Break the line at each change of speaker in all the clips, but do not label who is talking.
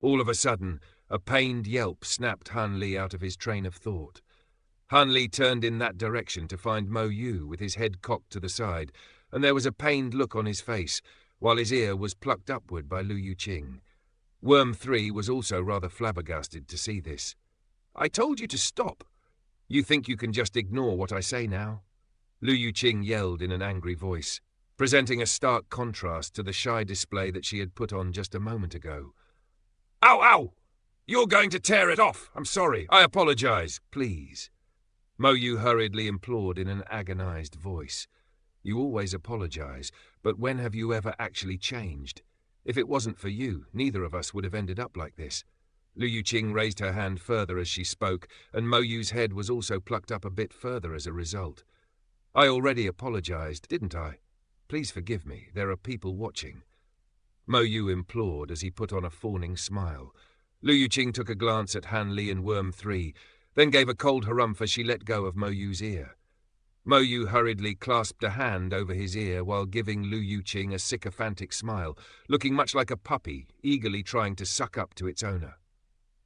All of a sudden, a pained yelp snapped Han Li out of his train of thought. Han Li turned in that direction to find Mo Yu with his head cocked to the side, and there was a pained look on his face, while his ear was plucked upward by Lu Yuqing. Worm 3 was also rather flabbergasted to see this. "I told you to stop. You think you can just ignore what I say now?" Lu Yuqing yelled in an angry voice, presenting a stark contrast to the shy display that she had put on just a moment ago. "Ow, ow! You're going to tear it off! I'm sorry. I apologize. Please." Mo Yu hurriedly implored in an agonized voice. "You always apologize, but when have you ever actually changed? If it wasn't for you, neither of us would have ended up like this." Lu Yuqing raised her hand further as she spoke, and Mo Yu's head was also plucked up a bit further as a result. "I already apologized, didn't I? Please forgive me. There are people watching." Mo Yu implored as he put on a fawning smile. Lu Yuqing took a glance at Han Li and Worm 3, then gave a cold harumph as she let go of Mo Yu's ear. Mo Yu hurriedly clasped a hand over his ear while giving Lu Yuqing a sycophantic smile, looking much like a puppy, eagerly trying to suck up to its owner.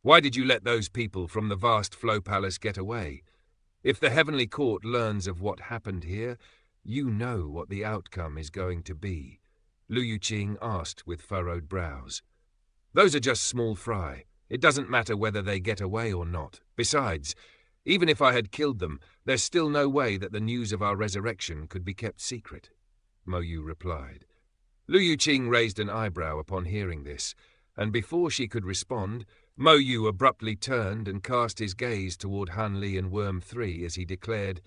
"Why did you let those people from the vast Flow Palace get away? If the Heavenly Court learns of what happened here, you know what the outcome is going to be," Lu Yuqing asked with furrowed brows. "Those are just small fry. It doesn't matter whether they get away or not. Besides, even if I had killed them, there's still no way that the news of our resurrection could be kept secret," Mo Yu replied. Lu Yuqing raised an eyebrow upon hearing this, and before she could respond, Mo Yu abruptly turned and cast his gaze toward Han Li and Worm 3 as he declared,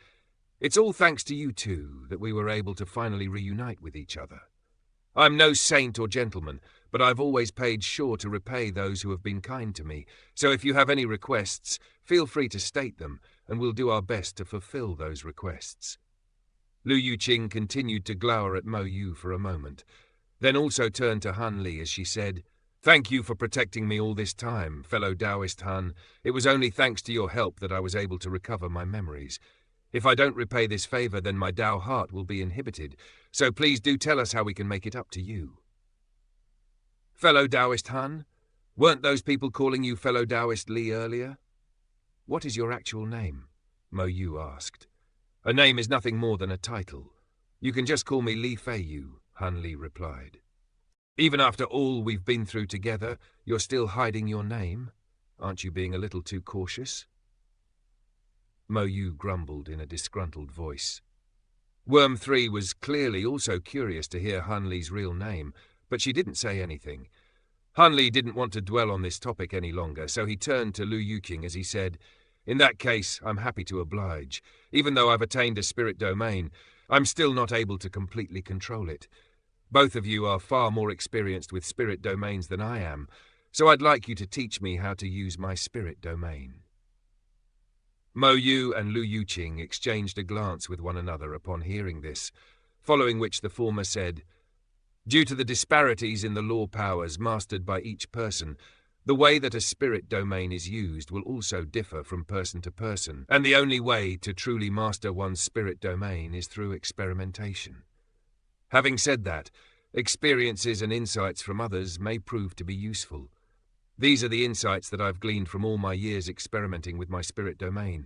"It's all thanks to you two that we were able to finally reunite with each other. I'm no saint or gentleman, but I've always paid sure to repay those who have been kind to me, so if you have any requests, feel free to state them, and we'll do our best to fulfill those requests." Lu Yuqing continued to glower at Mo Yu for a moment, then also turned to Han Li as she said, "Thank you for protecting me all this time, fellow Taoist Han. It was only thanks to your help that I was able to recover my memories. If I don't repay this favor, then my Tao heart will be inhibited, so please do tell us how we can make it up to you." "Fellow Taoist Han? Weren't those people calling you fellow Taoist Li earlier?" "What is your actual name?" Mo Yu asked. "A name is nothing more than a title. You can just call me Li Feiyu," Han Li replied. "Even after all we've been through together, you're still hiding your name? Aren't you being a little too cautious?" Mo Yu grumbled in a disgruntled voice. Worm 3 was clearly also curious to hear Han Li's real name, but she didn't say anything. Han Li didn't want to dwell on this topic any longer, so he turned to Lu Yuqing as he said, "In that case, I'm happy to oblige. Even though I've attained a spirit domain, I'm still not able to completely control it. Both of you are far more experienced with spirit domains than I am, so I'd like you to teach me how to use my spirit domain." Mo Yu and Lu Yuqing exchanged a glance with one another upon hearing this, following which the former said, "Due to the disparities in the law powers mastered by each person, the way that a spirit domain is used will also differ from person to person, and the only way to truly master one's spirit domain is through experimentation. Having said that, experiences and insights from others may prove to be useful. These are the insights that I've gleaned from all my years experimenting with my spirit domain.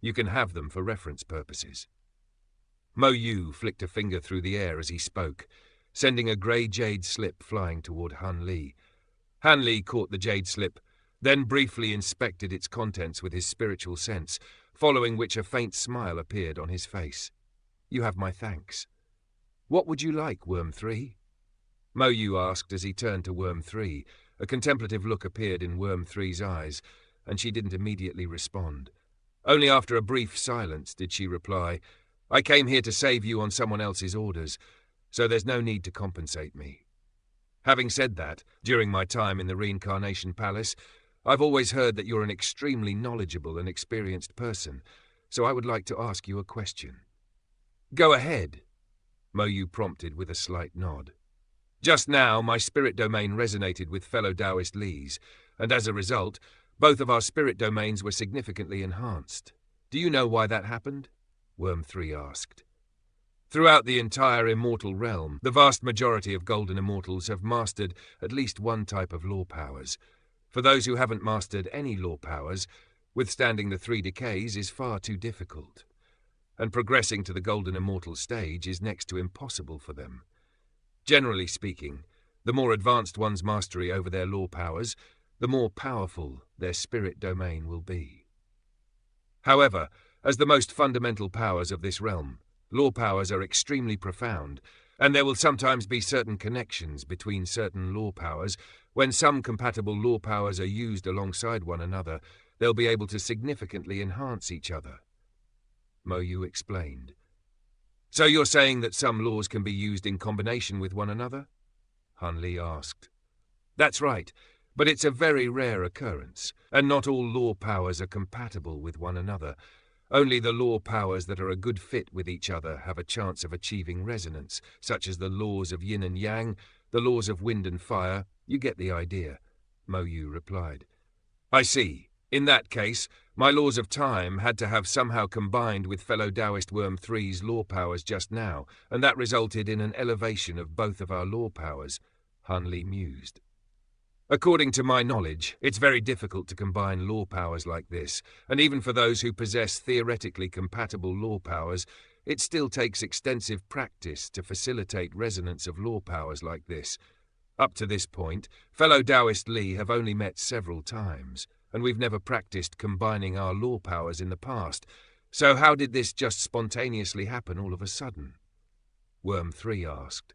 You can have them for reference purposes." Mo Yu flicked a finger through the air as he spoke, sending a grey jade slip flying toward Han Li. Han Li caught the jade slip, then briefly inspected its contents with his spiritual sense, following which a faint smile appeared on his face. "You have my thanks. What would you like, Worm 3? Mo Yu asked as he turned to Worm 3. A contemplative look appeared in Worm 3's eyes, and she didn't immediately respond. Only after a brief silence did she reply, "I came here to save you on someone else's orders, so there's no need to compensate me. Having said that, during my time in the Reincarnation Palace, I've always heard that you're an extremely knowledgeable and experienced person, so I would like to ask you a question." "Go ahead," Mo Yu prompted with a slight nod. "Just now, my spirit domain resonated with fellow Taoist Lees, and as a result, both of our spirit domains were significantly enhanced. Do you know why that happened?" Worm 3 asked. "Throughout the entire Immortal realm, the vast majority of Golden Immortals have mastered at least one type of law powers. For those who haven't mastered any law powers, withstanding the 3 decays is far too difficult, and progressing to the Golden Immortal stage is next to impossible for them. Generally speaking, the more advanced one's mastery over their law powers, the more powerful their spirit domain will be. However, as the most fundamental powers of this realm, law powers are extremely profound, and there will sometimes be certain connections between certain law powers. When some compatible law powers are used alongside one another, they'll be able to significantly enhance each other. Mo Yu explained. So you're saying that some laws can be used in combination with one another? Han Li asked. That's right, but it's a very rare occurrence, and not all law powers are compatible with one another. Only the law powers that are a good fit with each other have a chance of achieving resonance, such as the laws of yin and yang, the laws of wind and fire. You get the idea, Mo Yu replied. I see. In that case, my laws of time had to have somehow combined with fellow Taoist Worm 3's law powers just now, and that resulted in an elevation of both of our law powers, Han Li mused. According to my knowledge, it's very difficult to combine law powers like this, and even for those who possess theoretically compatible law powers, it still takes extensive practice to facilitate resonance of law powers like this. Up to this point, fellow Taoist Li have only met several times, and we've never practiced combining our law powers in the past, so how did this just spontaneously happen all of a sudden? Worm 3 asked.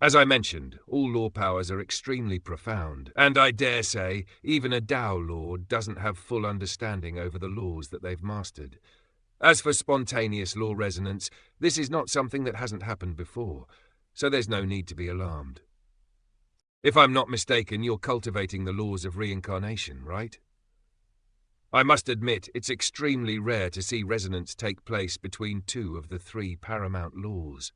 As I mentioned, all law powers are extremely profound, and I dare say even a Tao Lord doesn't have full understanding over the laws that they've mastered. As for spontaneous law resonance, this is not something that hasn't happened before, so there's no need to be alarmed. If I'm not mistaken, you're cultivating the laws of reincarnation, right? I must admit, it's extremely rare to see resonance take place between 2 of the 3 paramount laws.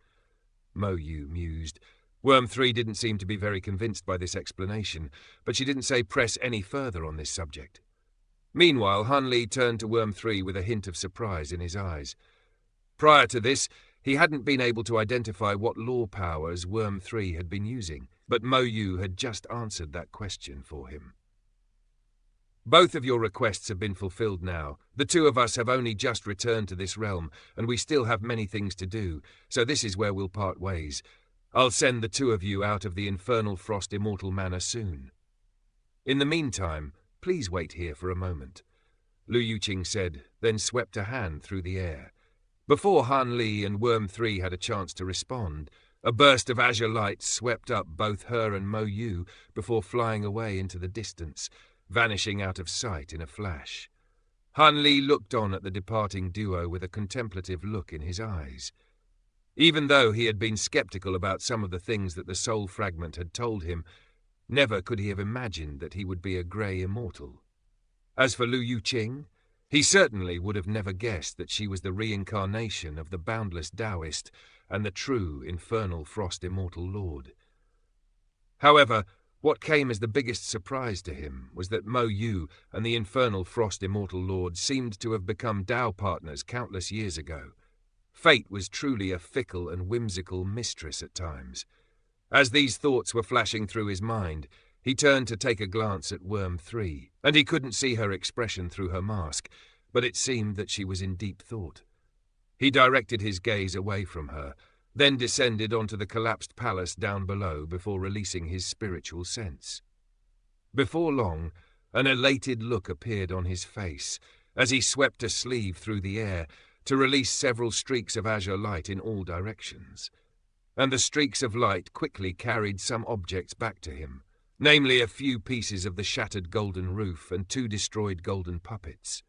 Mo Yu mused. Worm 3 didn't seem to be very convinced by this explanation, but she didn't say press any further on this subject. Meanwhile, Han Li turned to Worm 3 with a hint of surprise in his eyes. Prior to this, he hadn't been able to identify what law powers Worm 3 had been using, but Mo Yu had just answered that question for him. Both of your requests have been fulfilled now. The 2 of us have only just returned to this realm, and we still have many things to do, so this is where we'll part ways. I'll send the 2 of you out of the Infernal Frost Immortal Manor soon. In the meantime, please wait here for a moment, Lu Yuqing said, then swept a hand through the air. Before Han Li and Worm 3 had a chance to respond, a burst of azure light swept up both her and Mo Yu before flying away into the distance, vanishing out of sight in a flash. Han Li looked on at the departing duo with a contemplative look in his eyes. Even though he had been skeptical about some of the things that the soul fragment had told him, never could he have imagined that he would be a grey immortal. As for Lu Yuqing, he certainly would have never guessed that she was the reincarnation of the boundless Taoist and the true Infernal Frost Immortal Lord. However, what came as the biggest surprise to him was that Mo Yu and the Infernal Frost Immortal Lord seemed to have become Tao partners countless years ago. Fate was truly a fickle and whimsical mistress at times. As these thoughts were flashing through his mind, he turned to take a glance at Worm 3, and he couldn't see her expression through her mask, but it seemed that she was in deep thought. He directed his gaze away from her, then descended onto the collapsed palace down below before releasing his spiritual sense. Before long, an elated look appeared on his face as he swept a sleeve through the air to release several streaks of azure light in all directions. And the streaks of light quickly carried some objects back to him, namely a few pieces of the shattered golden roof and 2 destroyed golden puppets.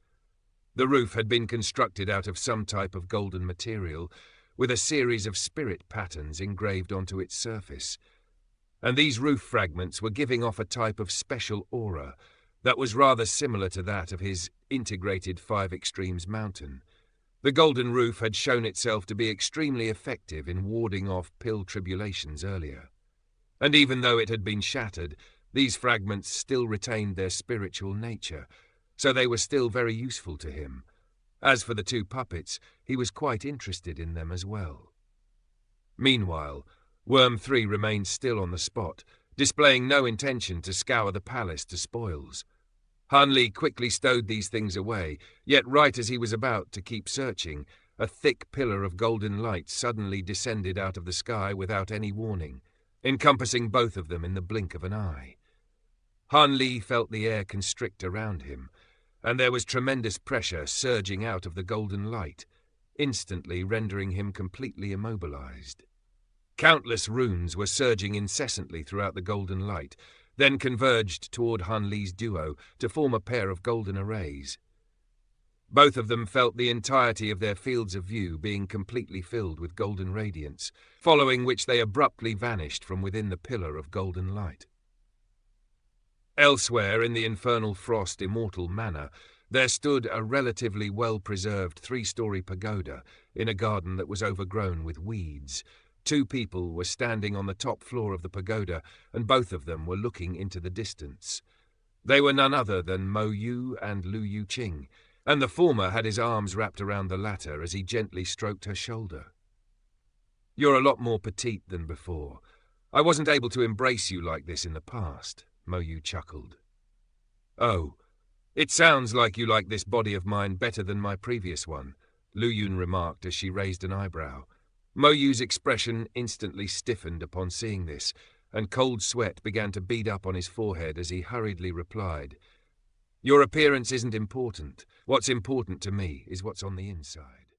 The roof had been constructed out of some type of golden material, with a series of spirit patterns engraved onto its surface, and these roof fragments were giving off a type of special aura that was rather similar to that of his integrated 5 Extremes mountain. The golden roof had shown itself to be extremely effective in warding off pill tribulations earlier. And even though it had been shattered, these fragments still retained their spiritual nature, so they were still very useful to him. As for the 2 puppets, he was quite interested in them as well. Meanwhile, Worm 3 remained still on the spot, displaying no intention to scour the palace to spoils. Han Li quickly stowed these things away, yet right as he was about to keep searching, a thick pillar of golden light suddenly descended out of the sky without any warning, encompassing both of them in the blink of an eye. Han Li felt the air constrict around him, and there was tremendous pressure surging out of the golden light, instantly rendering him completely immobilized. Countless runes were surging incessantly throughout the golden light, then converged toward Han Li's duo to form a pair of golden arrays. Both of them felt the entirety of their fields of view being completely filled with golden radiance, following which they abruptly vanished from within the pillar of golden light. Elsewhere in the infernal frost Immortal manor, there stood a relatively well-preserved 3-story pagoda in a garden that was overgrown with weeds. 2 people were standing on the top floor of the pagoda, and both of them were looking into the distance. They were none other than Mo Yu and Lu Yuqing, and the former had his arms wrapped around the latter as he gently stroked her shoulder. "You're a lot more petite than before. I wasn't able to embrace you like this in the past," Mo Yu chuckled. "Oh, it sounds like you like this body of mine better than my previous one," Lu Yun remarked as she raised an eyebrow. Mo Yu's expression instantly stiffened upon seeing this, and cold sweat began to bead up on his forehead as he hurriedly replied, "Your appearance isn't important. What's important to me is what's on the inside."